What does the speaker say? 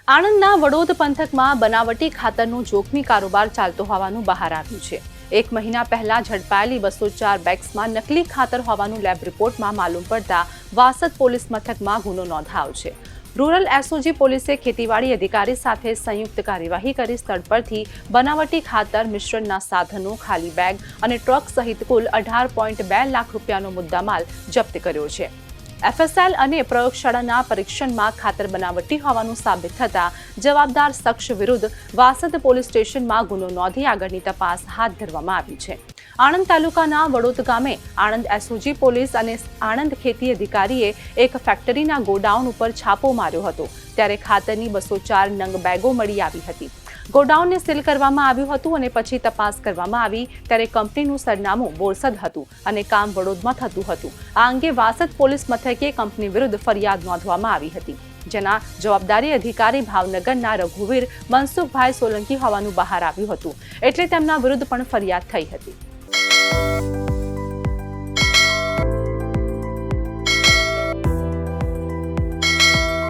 આણંદના વડોદ પંથકમાં બનાવટી ખાતરનો જોખમી કારોબાર ચાલતો હોવાનું બહાર આવ્યું છે। 1 મહિના પહેલા ઝડપાયેલી 204 બેગ્સમાં નકલી ખાતર હોવાનું લેબ રિપોર્ટમાં માલુમ પડતા વાસદ પોલીસ મથકમાં ગુનો નોંધાયો છે। રૂરલ એસઓજી પોલીસે ખેતીવાડી અધિકારી સાથે સંયુક્ત કાર્યવાહી કરી સ્થળ પરથી બનાવટી ખાતર મિશ્રણના સાધનો, ખાલી બેગ અને ટ્રક સહિત કુલ 18.2 લાખ રૂપિયાનો મુદ્દામાલ જપ્ત કર્યો છે। એફએસએલ અને પ્રયોગશાળાના પરીક્ષણમાં ખાતર બનાવટી હોવાનું સાબિત થતા જવાબદાર શખ્સ વિરુદ્ધ વાસદ પોલીસ સ્ટેશનમાં ગુનો નોંધી આગળની તપાસ હાથ ધરવામાં આવી છે। આણંદ તાલુકાના વડોદ ગામે આણંદ એસઓજી પોલીસ અને આણંદ ખેતી અધિકારીએ એક ફેક્ટરીના ગોડાઉન ઉપર છાપો માર્યો હતો, ત્યારે ખાતરની 204 નંગ બેગો મળી આવી હતી। ગોડાઉનને સીલ કરવામાં આવ્યું હતું અને પછી તપાસ કરવામાં આવી ત્યારે કંપનીનું સરનામું બોરસદ હતું અને કામ વડોદમાં થતું હતું। આ અંગે વાસદ પોલીસ મથકે કંપની વિરુદ્ધ ફરિયાદ નોંધવામાં આવી હતી, જેના જવાબદારી અધિકારી ભાવનગરના રઘુવીર મનસુખભાઈ સોલંકી હોવાનું બહાર આવ્યું હતું, એટલે તેમના વિરુદ્ધ પણ ફરિયાદ થઈ હતી।